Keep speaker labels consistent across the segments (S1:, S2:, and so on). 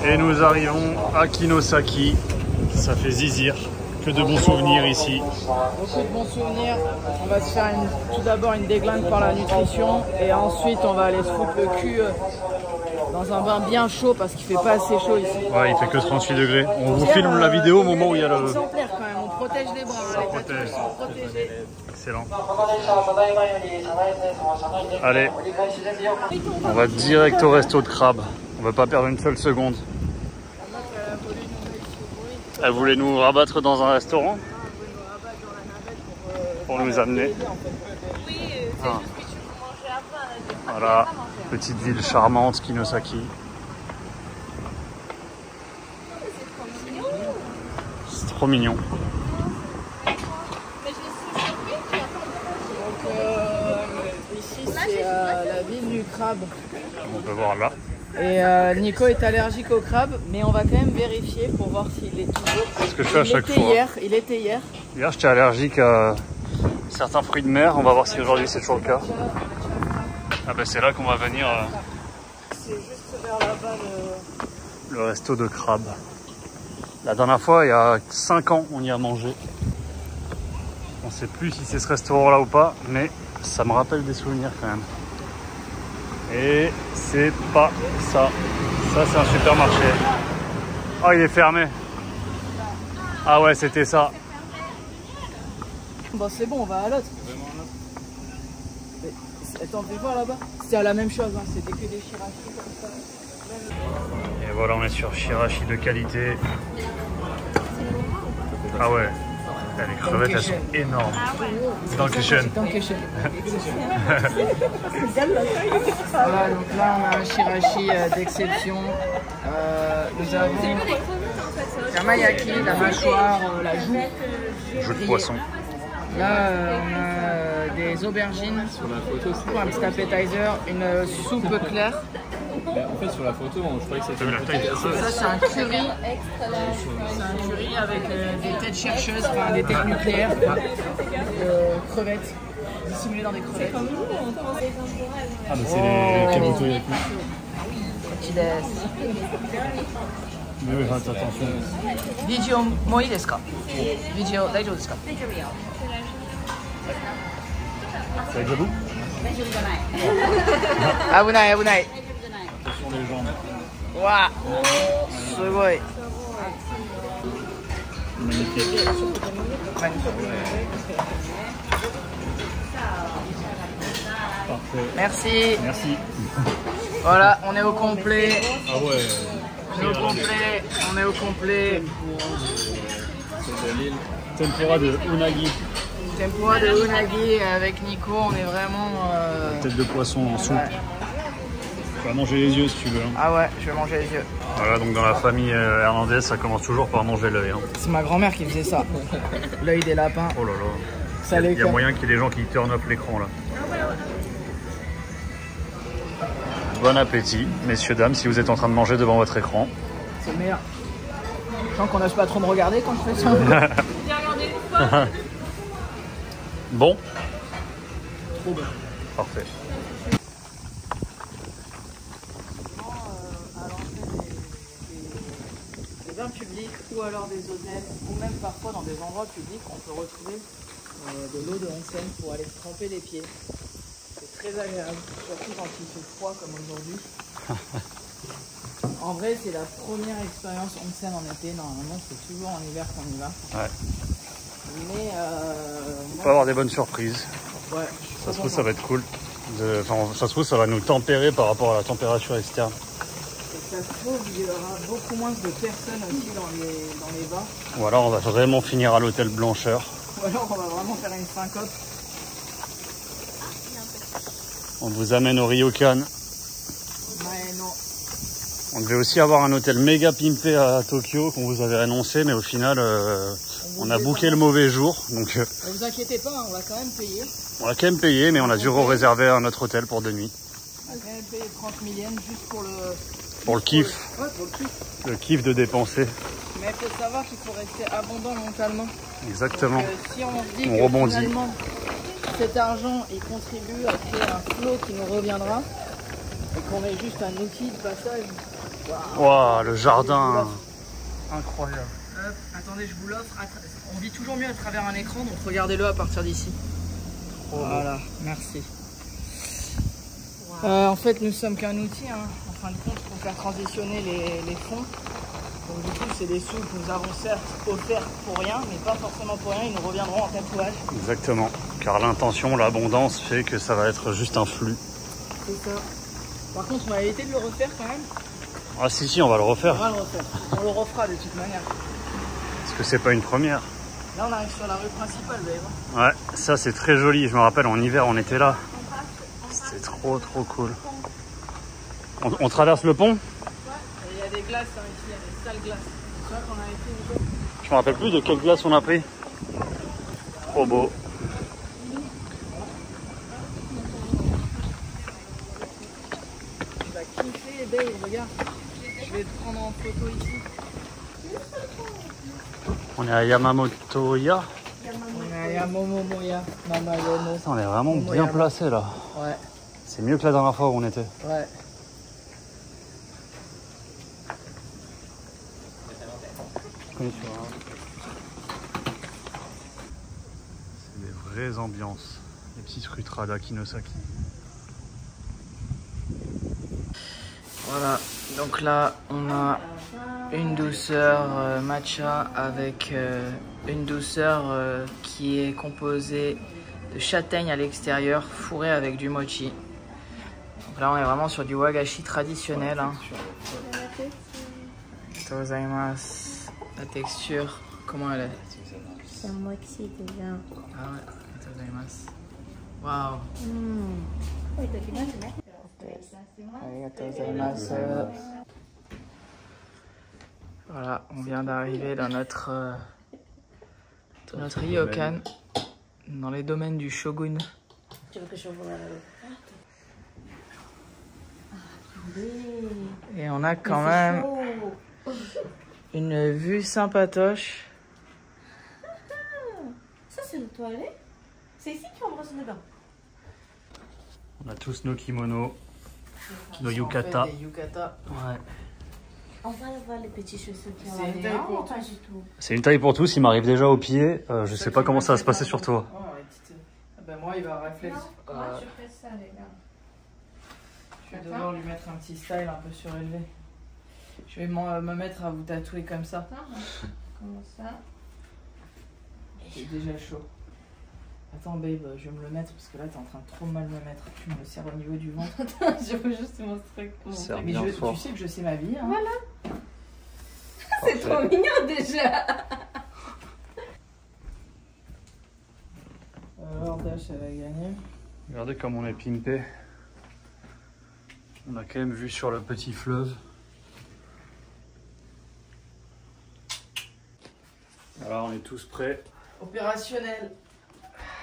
S1: Et nous arrivons à Kinosaki. Ça fait zizir. Que de bons souvenirs ici.
S2: Beaucoup de bons souvenirs. On va se faire tout d'abord une déglingue par la nutrition. Et ensuite, on va aller se foutre le cul dans un bain bien chaud parce qu'il fait pas assez chaud ici.
S1: Ouais, il fait que 38 degrés. On vous filme la vidéo au moment où il y a le...
S2: Exemplaire quand même. On protège les bras.
S1: Ça protège. Excellent. Allez, on va direct au resto de crabe. On va pas perdre une seule seconde. Elle voulait nous rabattre dans un restaurant pour nous amener. Ah. Voilà, petite ville charmante, Kinosaki. C'est trop mignon.
S2: Ici, c'est la ville du crabe.
S1: On peut voir là.
S2: Et Nico est allergique au crabe, mais on va quand même vérifier pour voir s'il est toujours.
S1: C'est ce que je fais à chaque fois.
S2: Il était hier.
S1: Hier, j'étais allergique à certains fruits de mer. On va voir si aujourd'hui c'est toujours le cas. Ah ben c'est là qu'on va venir.
S2: C'est juste vers là-bas
S1: Le resto de crabe. La dernière fois, il y a 5 ans, on y a mangé. On ne sait plus si c'est ce restaurant-là ou pas, mais ça me rappelle des souvenirs quand même. Et c'est pas ça. Ça, c'est un supermarché. Oh, il est fermé. Ah ouais, c'était ça.
S2: Bon, c'est bon, on va à l'autre. Attends, fais voir là-bas. C'était la même chose, hein. C'était que des shirashi comme ça.
S1: Et voilà, on est sur shirashi de qualité. Ah ouais. Les crevettes, elles sont énormes. Dankeschön.
S2: Dankeschön. Voilà, donc là on a un shirashi d'exception. Nous avons yamayaki, la mâchoire, la joue.
S1: Jus de poisson.
S2: Là on a des aubergines pour un petit appetizer, une soupe claire.
S3: En fait, sur la photo, je croyais que c'était
S2: Ça, c'est un curry. C'est un curry avec des têtes chercheuses, enfin des têtes nucléaires, crevettes, dissimulées dans des crevettes.
S3: Ah, mais c'est les kabuto yaku. Mais oui, faites attention.
S2: Vidéo, moi, desu ka? Vidéo, daijoubu desu ka?
S1: C'est avec le bout?
S2: Abunai, abunai.
S3: Attention les jambes.
S2: Waouh, sugoi.
S3: Magnifique. Parfait.
S2: Merci.
S1: Merci.
S2: Voilà, on est au complet.
S3: Ah ouais.
S2: On est au complet. On est au complet.
S3: C'est de l'île.
S1: Tempura de unagi.
S2: Tempura de unagi avec Nico, on est vraiment.
S1: Tête de poisson en soupe.
S2: Ouais.
S1: Tu vas manger les yeux si tu veux. Hein.
S2: Ah ouais, je vais manger les yeux.
S1: Voilà, donc dans la famille Hernandez, ça commence toujours par manger l'œil. Hein.
S2: C'est ma grand-mère qui faisait ça. L'œil des lapins.
S1: Oh là là.
S2: Ça
S1: Il y a moyen qu'il y ait des gens qui turn off l'écran là. Bon appétit, messieurs, dames, si vous êtes en train de manger devant votre écran.
S2: C'est le meilleur. Je sens qu'on n'ose pas trop me regarder quand je fais ça.
S1: Bon.
S2: Trop bon.
S1: Parfait.
S2: À l'entrée des bains publics ou alors des hôtels ou même parfois dans des endroits publics, on peut retrouver de l'eau de onsen pour aller se tremper les pieds. C'est très agréable, surtout quand il fait froid comme aujourd'hui. En vrai, c'est la première expérience onsen en été. Normalement, c'est toujours en hiver qu'on y va.
S1: Ouais.
S2: Mais
S1: On peut avoir des bonnes surprises.
S2: ouais,
S1: Ça se trouve, ça va être cool. Enfin, ça se trouve, ça va nous tempérer par rapport à la température externe.
S2: Et ça se trouve, il y aura beaucoup moins de personnes aussi dans les bains.
S1: Ou alors, on va vraiment finir à l'hôtel Blancheur.
S2: Ou alors, on va vraiment faire une syncope.
S1: On vous amène au Ryokan.
S2: Mais non.
S1: On devait aussi avoir un hôtel méga pimpé à Tokyo qu'on vous avait annoncé, mais au final, on a booké le mauvais jour. Donc,
S2: Ne vous inquiétez pas, hein, on va quand même payer.
S1: on a quand même payé, mais on a dû réserver un autre hôtel pour 2 nuits.
S2: On a quand même payé 30 000 yens juste pour le...
S1: Pour le kiff.
S2: Ouais, pour le kiff.
S1: Le kiff de dépenser.
S2: Mais il faut savoir qu'il faut rester abondant mentalement.
S1: Exactement.
S2: Donc, si on se dit
S1: On
S2: que
S1: rebondit.
S2: finalement, cet argent, il contribue à créer un flot qui nous reviendra, et qu'on est juste un outil de passage,
S1: Waouh, le jardin. Incroyable.
S2: Hop, attendez, je vous l'offre. On vit toujours mieux à travers un écran, donc regardez-le à partir d'ici. Voilà, merci. En fait, nous sommes qu'un outil, hein, en fin de compte, pour faire transitionner les fonds. Donc du coup, c'est des sous que nous avons certes offerts pour rien, mais pas forcément pour rien, ils nous reviendront en tatouage.
S1: Exactement, car l'intention, l'abondance fait que ça va être juste un flux.
S2: C'est ça. Par contre, on va éviter de le refaire quand même.
S1: Ah si, on va le refaire.
S2: On va le refaire. On le refera de toute manière.
S1: Parce que c'est pas une première.
S2: Là, on arrive sur la rue principale, vous allez voir.
S1: Ouais, ça c'est très joli. Je me rappelle, en hiver, on était là. C'était trop cool. On traverse le pont?
S2: Ouais, il y a des glaces hein, ici, il y a des sales glaces. C'est vrai qu'on a été Nico.
S1: Je me rappelle plus de quelle glace on a pris. Trop beau.
S2: Tu vas kiffer, Babe, regarde. Je vais te prendre en photo ici.
S1: On est à Yamamoto-ya.
S2: On est à Yamomomoya, Mamayomo.
S1: On est vraiment bien placé là.
S2: Ouais.
S1: C'est mieux que la dernière fois où on était.
S2: Ouais.
S1: C'est des vraies ambiances. Les petites rues Trada Kinosaki.
S2: Voilà, donc là on a une douceur matcha avec une douceur qui est composée de châtaigne à l'extérieur, fourrée avec du mochi. Donc là on est vraiment sur du wagashi traditionnel. Hein. Gozaimasu. La texture, comment elle est?
S3: C'est un mochi déjà.
S2: Ah ouais, gozaimasu. Waouh. Voilà, on vient d'arriver dans notre ryokan, dans les domaines du shogun.
S3: Tu veux que je vous la...
S2: Et on a quand même une vue sympatoche.
S3: Ça c'est le toilette. C'est ici qu'on brosse dedans.
S1: On a tous nos kimonos, nos yukata.
S2: Des yukata.
S1: Ouais.
S3: On va voir les petits chaussures qui
S2: C'est une taille pour
S3: pas du tout.
S1: C'est une taille pour tous, il m'arrive déjà au pied. Je sais pas comment ça va se passer sur toi.
S2: Ben moi il va réfléchir.
S3: Comment tu fais ça les gars?
S2: Je vais devoir lui mettre un petit style un peu surélevé. Je vais me mettre à vous tatouer comme ça.
S3: Comment ça?
S2: J'ai déjà chaud. Attends babe, je vais me le mettre parce que là t'es en train de trop mal me mettre. Tu me le serres au niveau du ventre.
S3: Je veux juste montrer comment.
S1: Serre
S2: Mais
S1: bien fort.
S2: tu sais que je sais ma vie. Hein.
S3: Voilà. C'est trop mignon déjà.
S2: Alors Dash elle a gagné.
S1: Regardez comme on est pimpé. On a quand même vu sur le petit fleuve. Voilà, on est tous prêts.
S2: Opérationnel.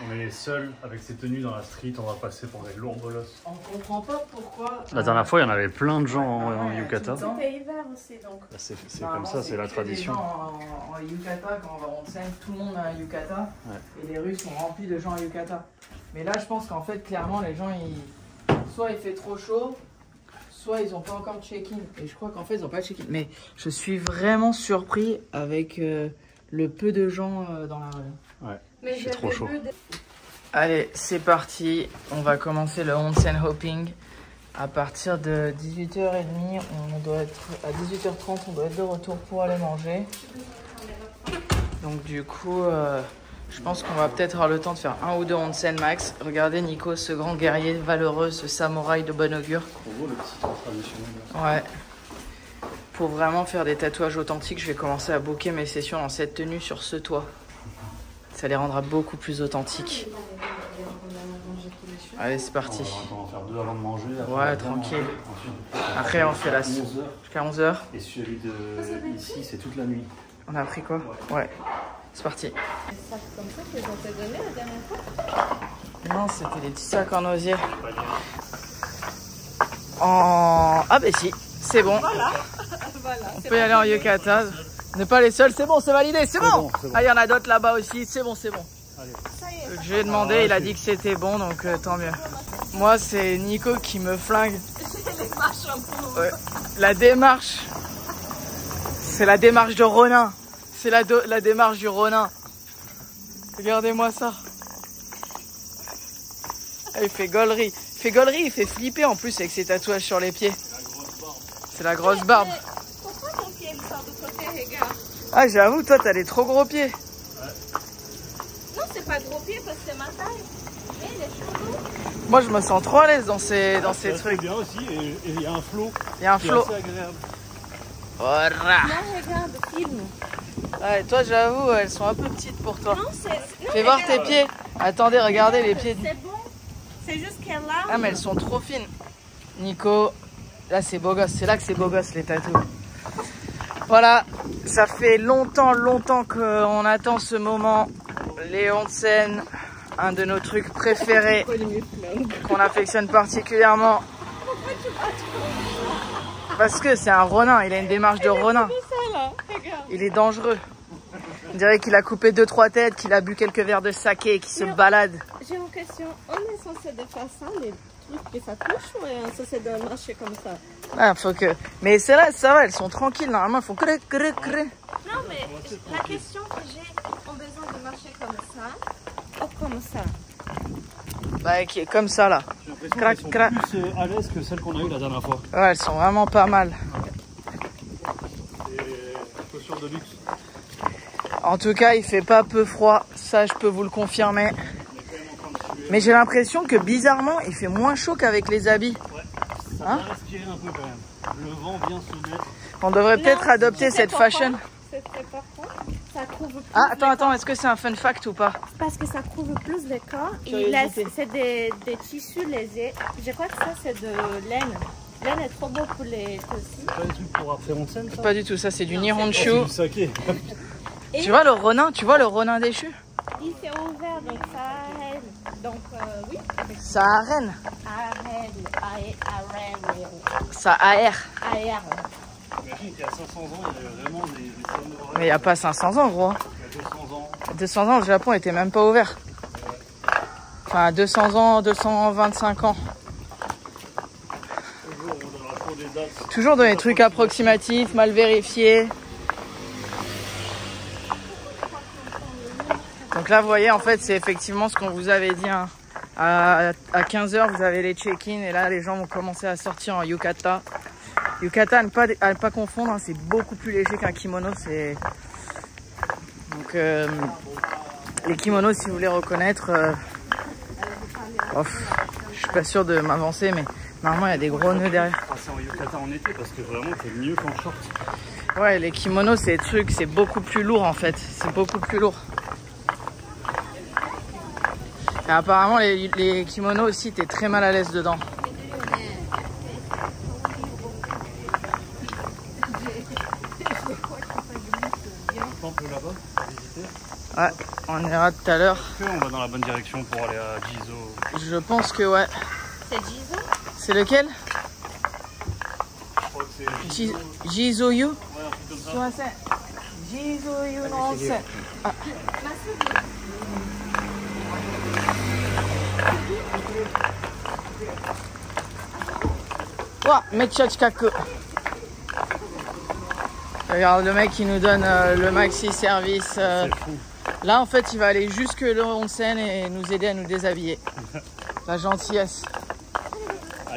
S1: On est les seuls avec ces tenues dans la street. On va passer pour des lourds bolosses.
S2: On comprend pas pourquoi.
S1: La dernière fois, il y en avait plein de gens en
S2: ouais,
S1: yukata.
S2: tout le temps.
S3: C'était hiver aussi donc.
S1: Bah, c'est comme ça, c'est la tradition.
S2: Les gens en yukata, quand on va en scène, tout le monde a un yukata.
S1: Ouais.
S2: Et les rues sont remplies de gens en yukata. Mais là, je pense qu'en fait, clairement, les gens, soit il fait trop chaud, soit ils n'ont pas encore de check-in. Et je crois qu'en fait, ils n'ont pas de check-in. Mais je suis vraiment surpris avec le peu de gens dans la rue.
S1: Ouais,
S3: Mais
S1: c'est trop chaud.
S2: Allez, c'est parti. On va commencer le onsen hopping. À partir de 18h30, on doit être à 18h30, on doit être de retour pour aller manger. Donc du coup, je pense qu'on va peut-être avoir le temps de faire un ou deux onsen max. Regardez Nico, ce grand guerrier valeureux, ce samouraï de bon augure.
S1: Trop beau le petit tour traditionnel.
S2: Ouais. Pour vraiment faire des tatouages authentiques, je vais commencer à booker mes sessions dans cette tenue sur ce toit. Ça les rendra beaucoup plus authentiques. Allez, c'est parti.
S1: On va en faire 2 avant de manger.
S2: Ouais, tranquille. Après, on fait la jusqu'à 11h.
S1: Et celui de ici, c'est toute la nuit.
S2: On a pris quoi? Ouais. C'est parti.
S3: Des sacs comme ça qu'ils ont fait donner la dernière fois?
S2: Non, c'était des petits sacs en osier. Ah bah si, c'est bon.
S3: Voilà.
S2: On peut y aller en yukata. On n'est pas les seuls, c'est bon, c'est validé, c'est bon.
S1: C'est bon.
S2: Ah, il y en a d'autres là-bas aussi, c'est bon, c'est bon.
S1: Allez.
S2: Je lui ai demandé, il a dit que c'était bon, donc tant mieux. Moi, c'est Nico qui me flingue.
S4: marche un peu.
S2: Ouais. La démarche. C'est la démarche de Ronin. C'est la démarche du Ronin. Regardez-moi ça. Ah, il fait gaulerie. Il fait flipper en plus avec ses tatouages sur les pieds. C'est la grosse barbe.
S4: Pourquoi ton pied il sort de côté, regarde?
S2: Ah, j'avoue, toi, t'as des trop gros pieds.
S4: Non, c'est pas gros pied parce que c'est ma taille. Mais il est chelou.
S2: Moi, je me sens trop à l'aise dans ces trucs.
S1: bien aussi, et il y a un flow.
S2: Il y a un flow.
S1: C'est agréable.
S2: Voilà.
S4: Là, regarde, filme.
S2: Ouais, toi, j'avoue, elles sont un peu petites pour toi.
S4: Non, c'est...
S2: Fais voir tes pieds. Attendez, regardez les pieds.
S4: C'est bon. C'est juste qu'elle a...
S2: Ah, mais elles sont trop fines. Nico, là, c'est beau gosse. C'est là que c'est beau gosse, les tatous. Voilà, ça fait longtemps qu'on attend ce moment. Les onsen, un de nos trucs préférés, qu'on affectionne particulièrement. Parce que c'est un Ronin, il a une démarche de Ronin. Il est dangereux. On dirait qu'il a coupé 2-3 têtes, qu'il a bu quelques verres de saké et qu'il se balade.
S4: J'ai une question. On est censé de faire ça, les trucs qui ça touche, ou on est censé de marcher comme ça?
S2: Ah, faut que... Mais c'est là, ça va, elles sont tranquilles. Normalement, il faut cré.
S4: Non, mais la question que j'ai, on a besoin de marcher comme ça ou comme ça?
S2: Bah, qui est comme ça, là.
S1: J'ai l'impression qu'elles sont plus à l'aise que celles qu'on a eues la dernière fois.
S2: Ouais, elles sont vraiment pas mal.
S1: C'est chaussures de luxe.
S2: En tout cas, il fait pas peu froid. Ça, je peux vous le confirmer. Mais j'ai l'impression que bizarrement, il fait moins chaud qu'avec les habits.
S1: Ouais, ça
S2: hein
S1: va respirer un peu quand même. Le vent vient se mettre.
S2: On devrait peut-être adopter cette fashion.
S4: C'est pourquoi ça couvre plus.
S2: Ah, attends, est-ce que c'est un fun fact ou pas?
S4: Parce que ça couvre plus le corps. C'est des tissus légers. Je crois que ça, c'est de laine. Laine est trop beau pour les aussi.
S1: C'est pas des trucs pour faire en scène, ça?
S2: Pas du tout, ça c'est du Nihonshu.
S1: C'est du saké.
S2: Tu vois le Ronin déchu?
S4: Il s'est ouvert, donc ça arrête. Donc oui.
S2: Ça arène.
S4: Arrête.
S2: Ça aère.
S4: Aère.
S1: J'imagine qu'il y a 500 ans, il y avait vraiment des samouraïs.
S2: Mais il n'y a pas 500 ans, gros.
S1: Il y a 200 ans.
S2: 200 ans, le Japon était même pas ouvert. Enfin, 200 ans, 225 ans. Toujours dans les trucs approximatifs, mal vérifiés. Donc là, vous voyez, en fait, c'est effectivement ce qu'on vous avait dit. Hein. À 15h, vous avez les check-in et là, les gens vont commencer à sortir en yukata. Yukata, à ne pas confondre, hein, c'est beaucoup plus léger qu'un kimono. Donc, les kimonos, si vous voulez reconnaître, je suis pas sûr de m'avancer, mais normalement, il y a des gros nœuds derrière.
S1: Ah, c'est en yukata en été parce que vraiment, c'est mieux qu'en short.
S2: Ouais, les kimonos, c'est des trucs, c'est beaucoup plus lourd en fait. C'est beaucoup plus lourd. Et apparemment, les kimonos aussi, t'es très mal à l'aise dedans.
S1: Temple là-bas, à visiter.
S2: Ouais, on ira tout à l'heure.
S1: On va dans la bonne direction pour aller à Jizo.
S2: Je pense que ouais.
S4: C'est Jizo?
S2: C'est lequel?
S1: Je crois que c'est
S2: Jizo-yu?
S1: Ouais, un truc comme ça.
S2: Jizo-yu no onsen. Ah. Ouah, mecha chikaku. Regarde le mec qui nous donne le maxi service.
S1: C'est fou.
S2: Là en fait il va aller jusque le onsen et nous aider à nous déshabiller. La gentillesse.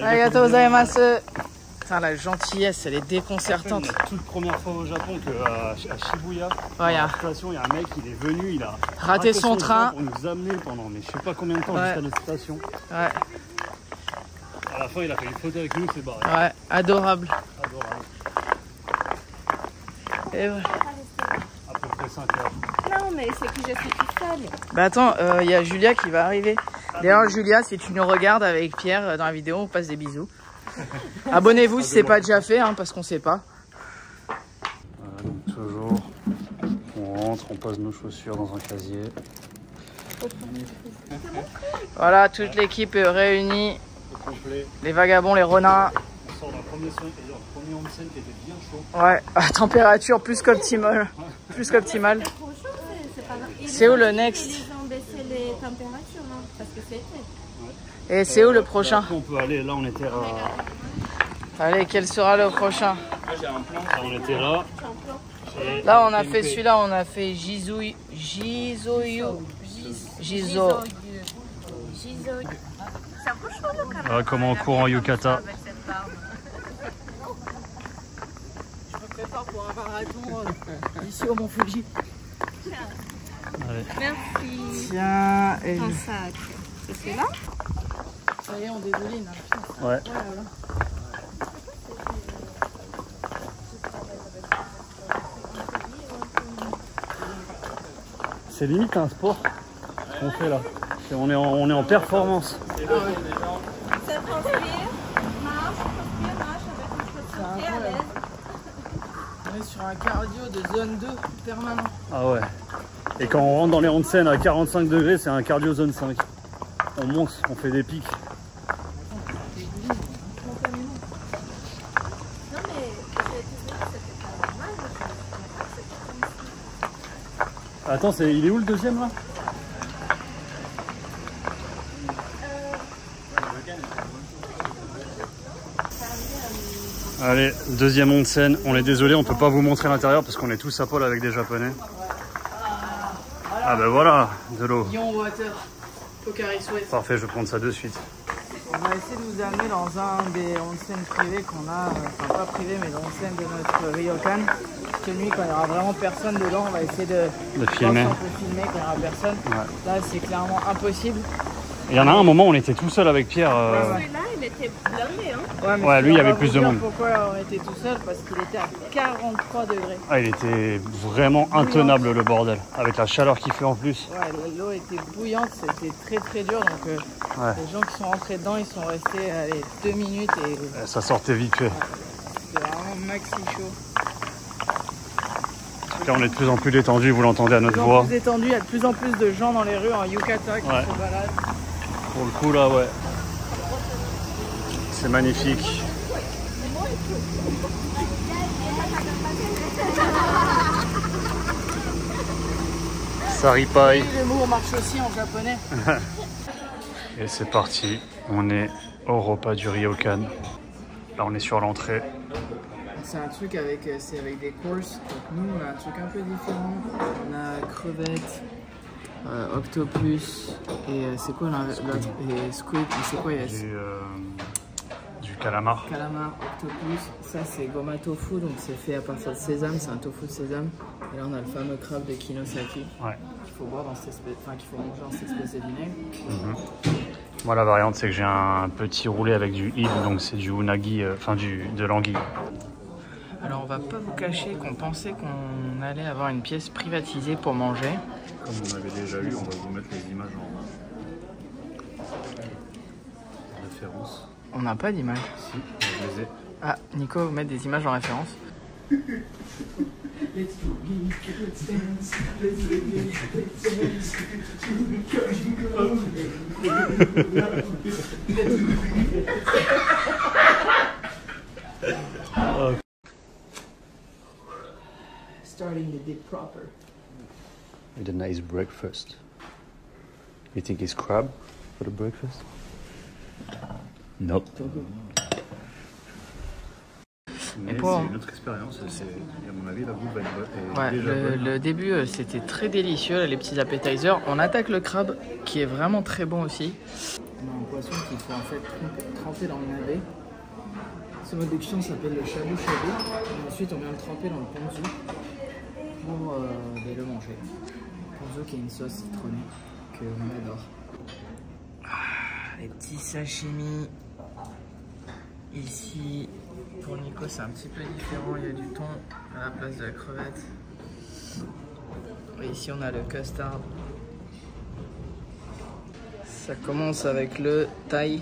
S2: Arigatou gozaimasu. Putain, la gentillesse, elle est déconcertante.
S1: C'est la toute première fois au Japon qu'à Shibuya, dans
S2: Ouais,
S1: la station, il y a un mec, il est venu, il a
S2: raté son train
S1: pour nous amener pendant mais je sais pas combien de temps jusqu'à notre station.
S2: Ouais,
S1: À la fin, il a fait une photo avec nous, c'est barré.
S2: ouais, adorable.
S1: Adorable.
S2: Et ouais.
S1: À peu près 5 heures.
S4: Non, mais c'est que je suis toute seule.
S2: Bah attends, il y a Julia qui va arriver. D'ailleurs Julia, si tu nous regardes avec Pierre dans la vidéo, on passe des bisous. Abonnez-vous si c'est pas déjà fait, hein, parce qu'on sait pas.
S1: Voilà, donc toujours, on rentre, on pose nos chaussures dans un casier.
S2: Voilà, toute l'équipe est réunie.
S1: Au complet.
S2: Les vagabonds, les renards.
S1: On sort d'un premier onsen qui était bien chaud.
S2: Ouais, à température plus qu'optimale. Plus qu'optimale. C'est où le next?
S4: Ils ont baissé les températures, hein, parce que c'est été.
S2: Et c'est où le prochain?
S1: Après, on peut aller, là on était à...
S2: Allez, quel sera le prochain?
S1: Moi j'ai un plan. On était là.
S2: Là, on a fait celui-là, on a fait Gizo.
S1: Voilà comment on court en yukata.
S2: Je me prépare pour un marathon ici au Mont Fuji.
S1: Allez.
S4: Merci.
S2: Tiens, et
S4: Un sac. C'est celui-là?
S2: ça y est, on dégouline.
S1: Ouais.
S2: Oh là là.
S1: C'est limite un sport qu'on fait là. On est en performance.
S4: Ça transpire, marche avec une chaussure à l'aise.
S2: On est sur un cardio de zone 2 permanent.
S1: Ah ouais. Et quand on rentre dans les onsen à 45 degrés, c'est un cardio zone 5. On monte, on fait des pics.
S4: Non mais c'était pas normal.
S1: Attends, il est où le deuxième là? Allez, deuxième onsen. On est désolé, on peut pas vous montrer l'intérieur parce qu'on est tous à poil avec des japonais. Ah ben voilà, de l'eau.
S2: Ion Water, Pocari Sweat.
S1: Parfait, je vais prendre ça de suite.
S2: On va essayer de vous amener dans un des onsen privés qu'on a, enfin pas privé mais l'onsen de notre ryokan. Celui quand il n'y aura vraiment personne dedans, on va essayer de
S1: filmer.
S2: voir si on peut filmer quand il n'y aura personne.
S1: Ouais.
S2: Là c'est clairement impossible.
S1: Il y en a un moment où on était tout seul avec Pierre.
S4: Celui-là, il était blindé, hein.
S2: Mais
S1: Ouais, lui, il y avait plus de monde.
S2: Pourquoi on était tout seul? Parce qu'il était à 43 degrés.
S1: Ah, il était vraiment intenable le bordel, avec la chaleur qu'il fait en plus.
S2: Ouais, l'eau était bouillante, c'était très très dur. Donc les gens qui sont rentrés dedans, ils sont restés 2 minutes et
S1: Ça sortait vite fait.
S2: c'était vraiment maxi chaud.
S1: Là, on est de plus en plus détendu, vous l'entendez à
S2: De
S1: notre
S2: plus en
S1: voix.
S2: plus détendu, il y a de plus en plus de gens dans les rues en yukata qui
S1: Ouais.
S2: se baladent.
S1: Pour le coup, là, ouais. C'est magnifique. Saripai.
S2: Le mot marche aussi en japonais.
S1: Et c'est parti. On est au repas du ryokan. Là, on est sur l'entrée.
S2: C'est un truc avec des courses. Donc nous, on a un truc un peu différent. On a crevettes, octopus et c'est quoi l'autre? Et squid, c'est quoi?
S1: Du calamar.
S2: Calamar, octopus. Ça, c'est goma tofu, donc c'est fait à partir de sésame. C'est un tofu de sésame. Et là, on a le fameux crabe de Kinosaki.
S1: Ouais.
S2: Qu'il faut boire dans cette espèce, enfin qu'il faut manger dans cette espèce de vinaigre.
S1: Moi, la variante, c'est que j'ai un petit roulé avec du hib, donc c'est du unagi, enfin de l'anguille.
S2: Alors on va pas vous cacher qu'on pensait qu'on allait avoir une pièce privatisée pour manger.
S1: Comme on avait déjà eu, on va vous mettre les images en référence.
S2: On n'a pas d'image.
S1: Si, je les ai.
S2: Ah, Nico, vous mettez des images en référence. Starting the day proper.
S1: With a nice breakfast. You think it's crab for the breakfast? Nope. Mais
S2: pour-
S1: c'est une autre expérience, et à mon avis la bouffe va être
S2: Ouais,
S1: déjà bonne.
S2: le début c'était très délicieux, les petits appetizers. On attaque le crabe qui est vraiment très bon aussi. On a un poisson qu'il faut en fait tremper dans le navet. Ce mode de cuisson s'appelle le shabu shabu. Et ensuite on vient le tremper dans le ponzu pour le manger. Ponzu qui est une sauce citronnée que on adore. Les petits sashimi. Ici, pour Nico, c'est un petit peu différent. Il y a du thon à la place de la crevette. Et ici, on a le custard. Ça commence avec le thaï.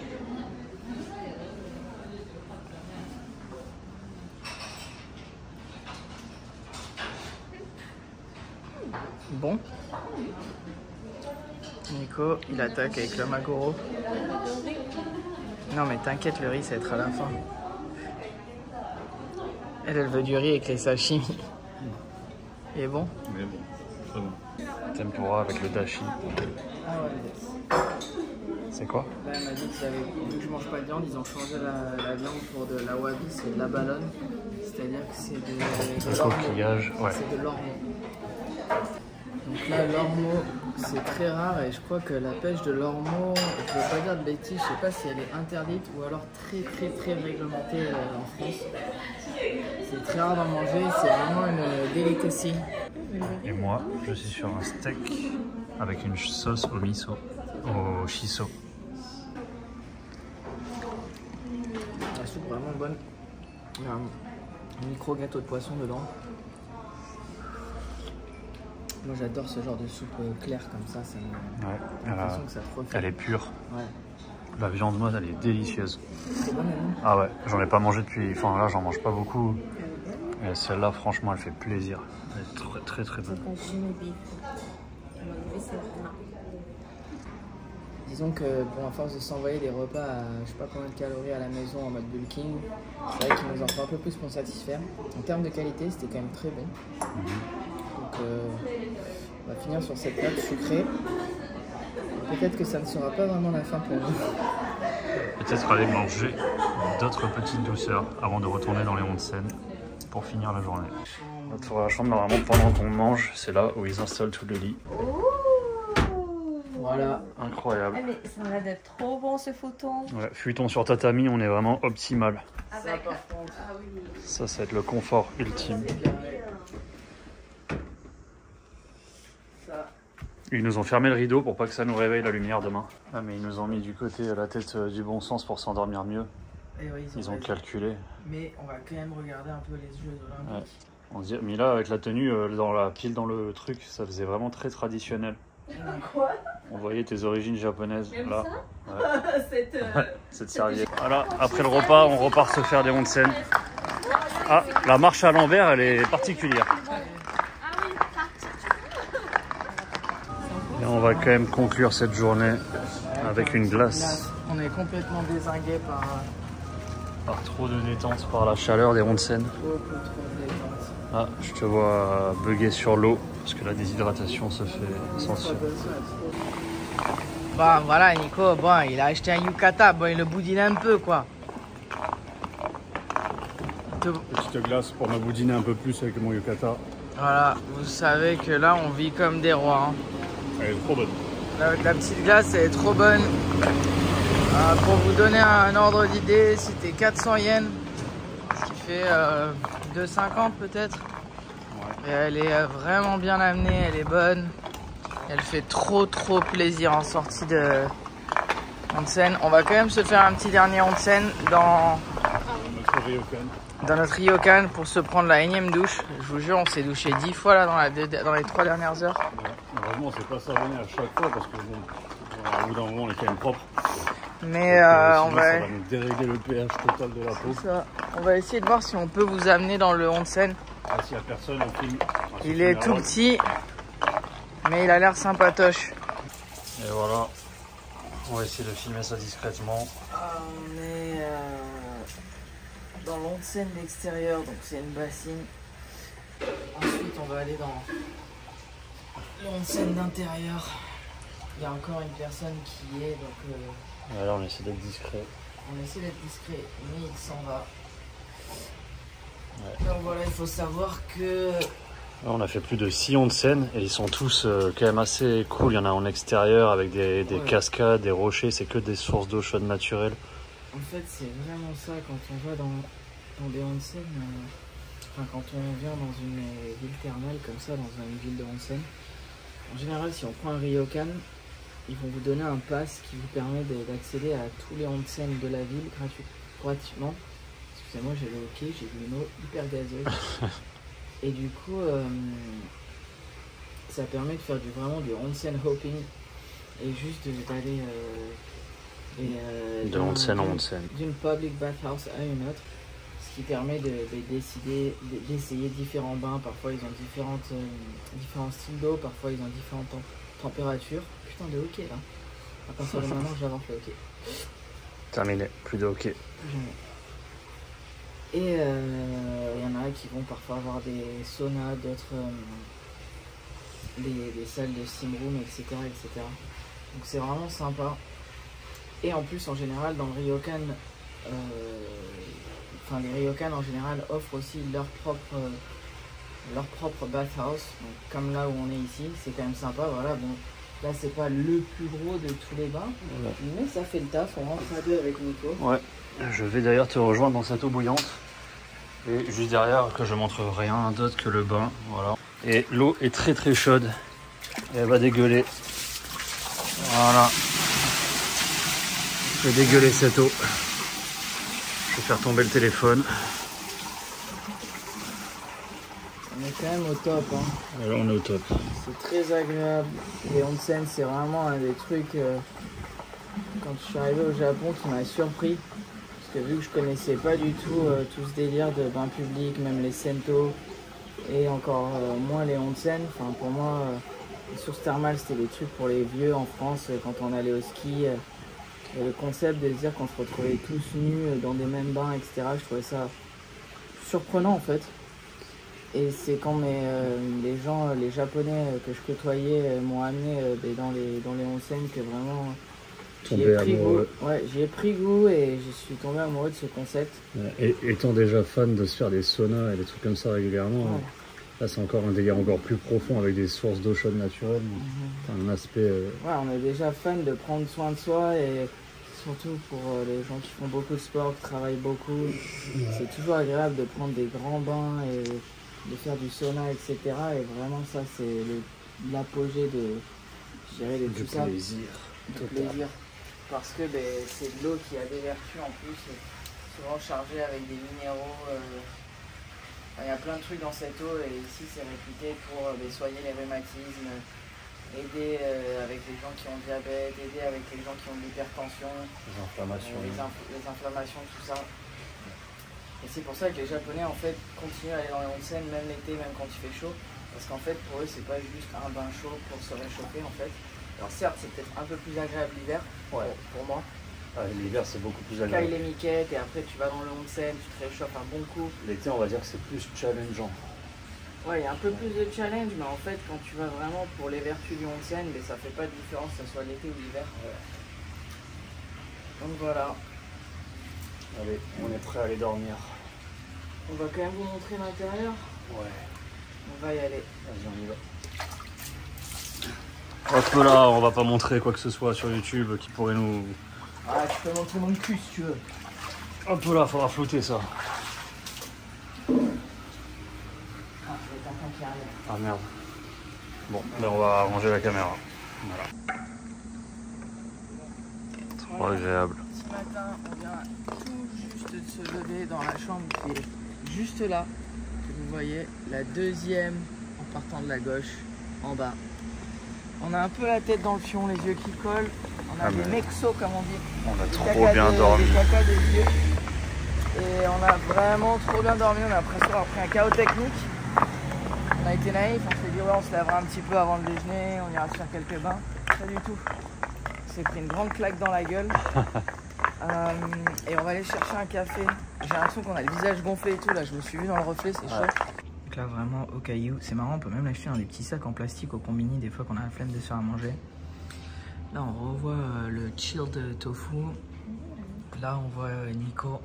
S2: Bon. Nico, il attaque avec le maguro. Non mais t'inquiète, le riz ça va être à la fin. Elle veut du riz avec les sashimi. Il est bon?
S1: Mais bon, très bon. Tempura avec le dashi.
S2: Ah ouais.
S1: C'est quoi?
S2: Là, elle m'a dit que vu que je mange pas de viande, ils ont changé la viande pour de la wabi, c'est de la ballonne. C'est-à-dire que c'est de
S1: coquillage, ouais.
S2: C'est de l'ormeau. Donc là, l'ormeau, c'est très rare et je crois que la pêche de l'ormeau, je ne veux pas dire de bêtises, je ne sais pas si elle est interdite ou alors très réglementée en France. C'est très rare d'en manger, c'est vraiment une delicacy.
S1: Et moi, je suis sur un steak avec une sauce au miso, au shiso.
S2: La soupe vraiment bonne. Il y a un micro gâteau de poisson dedans. Moi j'adore ce genre de soupe claire comme ça, l'impression que ça profite.
S1: Elle est pure.
S2: Ouais.
S1: La viande molle, elle est délicieuse.
S2: C'est bon, hein?
S1: Ah ouais, j'en ai pas mangé depuis, enfin là j'en mange pas beaucoup. Et celle-là franchement elle fait plaisir. Elle est très bonne.
S2: Disons que bon, à force de s'envoyer des repas à je sais pas combien de calories à la maison en mode bulking, c'est vrai qu'il nous en faut un peu plus pour me satisfaire. En termes de qualité, c'était quand même très bon. Donc on va finir sur cette pâte sucrée. Peut-être que ça ne sera pas vraiment la fin pour nous.
S1: Peut-être aller manger d'autres petites douceurs avant de retourner dans les onsen pour finir la journée. Notre tour à la chambre, normalement pendant qu'on mange, c'est là où ils installent tout le lit.
S2: Voilà.
S1: Incroyable.
S4: Ah, mais ça a l'air d'être trop bon ce photon.
S1: Ouais, futon sur tatami, on est vraiment optimal.
S2: Avec... Ça, par contre,
S1: ça va être le confort ultime. Ils nous ont fermé le rideau pour pas que ça nous réveille la lumière demain. Ah mais ils nous ont mis du côté la tête du bon sens pour s'endormir mieux.
S2: Et oui,
S1: ils ont calculé. Mais
S2: on va quand même regarder un peu les Jeux Olympiques.
S1: Ouais. On dit, mais là avec la tenue dans la pile dans le truc, ça faisait vraiment très traditionnel.
S4: Quoi?
S1: On voyait tes origines japonaises.
S4: Même
S1: là.
S4: Ça
S1: Ouais. Cette serviette. Voilà, après le repas, on repart se faire des onsen. Ah, la marche à l'envers, elle est particulière. Et on va quand même conclure cette journée avec une glace.
S2: On est complètement dézingué
S1: par trop de détente, par la chaleur des onsen.
S2: Beaucoup trop de détente.
S1: Ah, je te vois bugger sur l'eau parce que la déshydratation se fait sentir.
S2: Bon voilà Nico, bon il a acheté un yukata, bon il le boudine un peu quoi.
S1: Petite glace pour me boudiner un peu plus avec mon yukata.
S2: Voilà, vous savez que là on vit comme des rois. Hein.
S1: Elle est trop bonne.
S2: La petite glace elle est trop bonne. Pour vous donner un ordre d'idée, c'était 400 yens, ce qui fait 2,50 peut-être. Ouais. Et elle est vraiment bien amenée, elle est bonne. Elle fait trop plaisir en sortie de onsen. On va quand même se faire un petit dernier onsen dans notre ryokan pour se prendre la énième douche. Je vous jure, on s'est douché 10 fois là dans les 3 dernières heures.
S1: Ouais. Heureusement, c'est pas savonné à chaque fois parce que bon, au bout d'un moment, on est quand même propre.
S2: Mais on va...
S1: Ça va nous dérégler le pH total de la peau.
S2: Ça. On va essayer de voir si on peut vous amener dans le onsen.
S1: Ah, s'il n'y a personne, on filme.
S2: Il est tout petit, mais il a l'air sympatoche.
S1: Et voilà, on va essayer de filmer ça discrètement.
S2: On est dans l'onsen d'extérieur, donc c'est une bassine. Ensuite, on va aller dans l'onsen d'intérieur. Il y a encore une personne qui est, donc...
S1: Voilà, on essaie d'être discret.
S2: On essaie d'être discret, mais il s'en va. Ouais. Donc voilà, il faut savoir que...
S1: Là, on a fait plus de 6 onsen et ils sont tous quand même assez cool. Il y en a en extérieur avec des cascades, des rochers, c'est que des sources d'eau chaude naturelles.
S2: En fait, c'est vraiment ça quand on va dans des onsen. Enfin, quand on vient dans une ville thermale comme ça, dans une ville de onsen. En général, si on prend un ryokan, ils vont vous donner un pass qui vous permet d'accéder à tous les onsen de la ville gratuitement. Excusez-moi, j'ai le hockey, j'ai bu une eau hyper gazeuse. Et du coup, ça permet de faire vraiment du onsen hopping et juste d'aller
S1: de onsen en onsen.
S2: D'une public bathhouse à une autre, ce qui permet d'essayer différents bains. Parfois, ils ont différents styles d'eau, parfois ils ont différentes températures. Putain de hockey là. À partir de maintenant, j'avance le hockey.
S1: Terminé, plus de hockey.
S2: Et il y en a qui vont parfois avoir des saunas, d'autres des salles de steam room, etc. Donc c'est vraiment sympa. Et en plus, en général, dans le ryokan, les ryokan en général offrent aussi leur propre bathhouse. Donc, comme là où on est ici, c'est quand même sympa. Voilà, bon, là c'est pas le plus gros de tous les bains, mais ça fait le taf. On rentre à deux avec Nico.
S1: Ouais, je vais d'ailleurs te rejoindre dans cette eau bouillante. Et juste derrière, que je montre rien d'autre que le bain. Voilà. Et l'eau est très très chaude. Et elle va dégueuler. Voilà. Je vais dégueuler cette eau. Je vais faire tomber le téléphone.
S2: On est quand même au top. Hein.
S1: Voilà, on est au top.
S2: C'est très agréable. Les onsen, c'est vraiment un des trucs, quand je suis arrivé au Japon, qui m'a surpris. Parce que vu que je connaissais pas du tout tout ce délire de bain public, même les sento, et encore moins les onsen, enfin pour moi, les sources thermales, c'était des trucs pour les vieux en France, quand on allait au ski. Et le concept de se dire qu'on se retrouvait tous nus dans des mêmes bains, etc., je trouvais ça surprenant en fait. Et c'est quand les gens, les Japonais que je côtoyais m'ont amené dans les onsen que vraiment j'y ai pris goût. Ouais, j'y ai pris goût et je suis tombé amoureux de ce concept.
S1: Et étant déjà fan de se faire des saunas et des trucs comme ça régulièrement,
S2: ouais.
S1: Là c'est encore un délire encore plus profond avec des sources d'eau chaude naturelle. Un aspect...
S2: Ouais, on est déjà fan de prendre soin de soi et surtout pour les gens qui font beaucoup de sport, qui travaillent beaucoup. C'est toujours agréable de prendre des grands bains et de faire du sauna, etc. Et vraiment ça c'est l'apogée de tout ça. De plaisir. Parce que c'est de l'eau qui a des vertus en plus, souvent chargée avec des minéraux. Il y a plein de trucs dans cette eau et ici c'est réputé pour soigner les rhumatismes, aider avec les gens qui ont diabète, aider avec les gens qui ont de l'hypertension,
S1: les inflammations,
S2: les inflammations, tout ça. Et c'est pour ça que les Japonais en fait continuent à aller dans les onsen même l'été, même quand il fait chaud, parce qu'en fait pour eux c'est pas juste un bain chaud pour se réchauffer en fait. Alors certes c'est peut-être un peu plus agréable l'hiver, pour moi.
S1: L'hiver c'est beaucoup plus
S2: agréable. Tu
S1: agréable.
S2: les miquettes et après tu vas dans le onsen, tu te réchauffes un bon coup.
S1: L'été on va dire que c'est plus challengeant.
S2: Ouais, il y a un peu plus de challenge, mais en fait quand tu vas vraiment pour les vertus du onsen, ça fait pas de différence que ce soit l'été ou l'hiver. Ouais. Donc voilà.
S1: Allez, on est prêt à aller dormir.
S2: On va quand même vous montrer l'intérieur.
S1: Ouais.
S2: On va y aller.
S1: Vas-y, on y va. Hop là, on va pas montrer quoi que ce soit sur YouTube qui pourrait nous...
S2: Ah, tu peux montrer mon cul si tu veux.
S1: Hop là, faudra flouter ça. Ah merde. Bon, ben on va ranger la caméra. Voilà. Trop agréable.
S2: Ce matin, on vient tout juste de se lever dans la chambre qui est juste là. Que vous voyez, la deuxième en partant de la gauche, en bas. On a un peu la tête dans le fion, les yeux qui collent. On a des mexos comme on dit.
S1: On a trop bien dormi.
S2: Des caca des yeux. Et on a vraiment trop bien dormi. On a l'impression d'avoir pris un chaos technique. On a été naïfs, on s'est dit ouais on se lavera un petit peu avant le déjeuner, on ira se faire quelques bains. Pas du tout. On s'est pris une grande claque dans la gueule. Et on va aller chercher un café. J'ai l'impression qu'on a le visage gonflé et tout. Là je me suis vu dans le reflet, c'est chaud. Donc là vraiment au caillou. C'est marrant, on peut même l'acheter dans des petits sacs en plastique au combini des fois qu'on a la flemme de se faire à manger. Là on revoit le chilled tofu. Là on voit Nico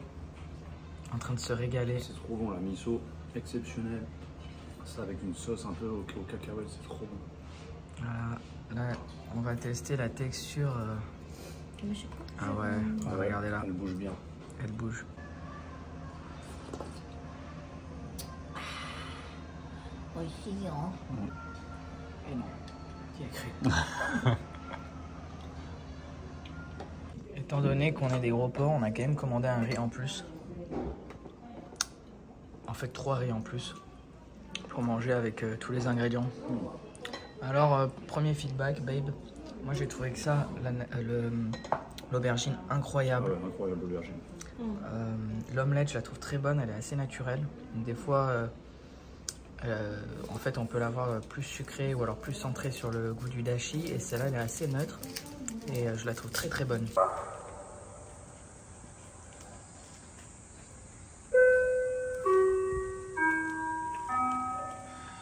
S2: en train de se régaler.
S1: C'est trop bon la miso, exceptionnel. Ça avec une sauce un peu au cacahuète, c'est trop bon.
S2: Voilà, là on va tester la texture. Ah ouais, regardez là.
S1: Elle bouge bien.
S2: Elle bouge. Oui, et non, qui a cru. Étant donné qu'on est des gros porcs, on a quand même commandé un riz en plus. En fait 3 riz en plus. Pour manger avec tous les ingrédients. Alors, premier feedback, babe. Moi j'ai trouvé que ça, l'aubergine incroyable.
S1: Ouais, incroyable l'aubergine.
S2: L'omelette, je la trouve très bonne, elle est assez naturelle. Des fois, en fait, on peut l'avoir plus sucrée ou alors plus centrée sur le goût du dashi. Et celle-là, elle est assez neutre. Et je la trouve très très bonne.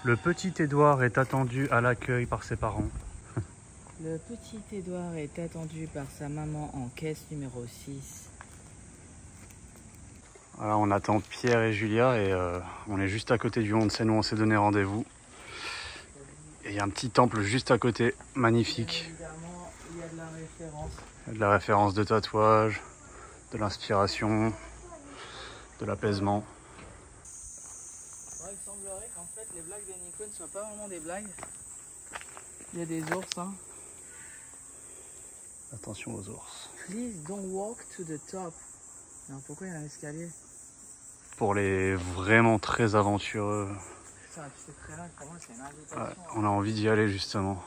S1: Le petit Édouard est attendu à l'accueil par ses parents.
S2: Le petit Édouard est attendu par sa maman en caisse numéro 6.
S1: Voilà, on attend Pierre et Julia et on est juste à côté du onsen où on s'est donné rendez-vous. Et il y a un petit temple juste à côté, magnifique.
S2: Évidemment, il y a de la référence.
S1: Il y a de la référence de tatouage, de l'inspiration, de l'apaisement.
S2: Il semblerait qu'en fait les blagues de Nico ne soient pas vraiment des blagues. Il y a des ours, hein.
S1: Attention aux ours.
S2: Please don't walk to the top. Alors pourquoi il y a un escalier?
S1: Pour les vraiment très aventureux.
S2: Putain, tu sais très bien que pour moi c'est une invitation.
S1: Ouais, on a envie d'y aller justement.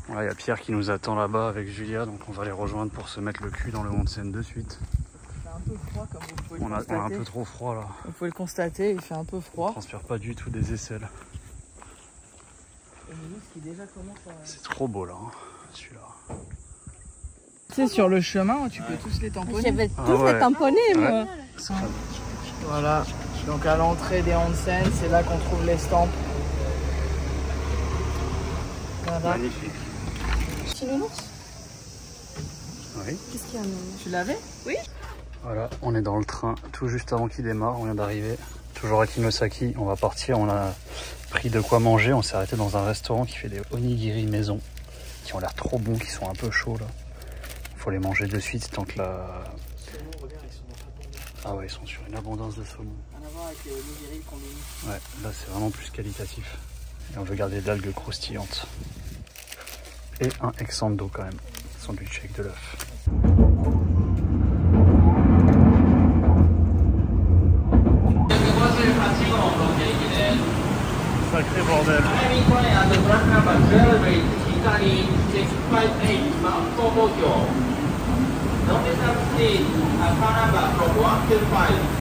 S1: Voilà, il y a Pierre qui nous attend là-bas avec Julia, donc on va les rejoindre pour se mettre le cul dans le onsen de suite.
S2: Il fait un peu froid comme vous pouvez le
S1: On a
S2: constater.
S1: un peu trop froid là.
S2: Vous pouvez le constater, il fait un peu
S1: On
S2: froid.
S1: transpire pas du tout des aisselles.
S2: Et nous, ce qui déjà commence à...
S1: C'est trop beau là, hein, celui-là.
S2: Tu sais, sur le chemin, tu peux tous les tamponner.
S4: Je vais
S1: Ah
S4: tous
S1: ouais.
S4: les tamponner, moi.
S2: Voilà, donc à l'entrée des onsen, c'est là qu'on trouve l'estampe. Voilà.
S1: Magnifique.
S4: Petit nounours.
S1: Oui.
S4: Qu'est-ce qu'il y a, nounours?
S2: Tu l'avais?
S1: Voilà, on est dans le train tout juste avant qu'il démarre, on vient d'arriver. Toujours à Kinosaki, on va partir, on a pris de quoi manger, on s'est arrêté dans un restaurant qui fait des onigiri maison, qui ont l'air trop bons, qui sont un peu chauds là. Il faut les manger de suite tant que la... Ah ouais, ils sont sur une abondance de saumon.
S2: Rien à voir avec les onigiri combinés.
S1: Ouais, là c'est vraiment plus qualitatif. Et on veut garder l'algue croustillante. Et un exando quand même, sandwich avec de l'œuf. Sacré bordel.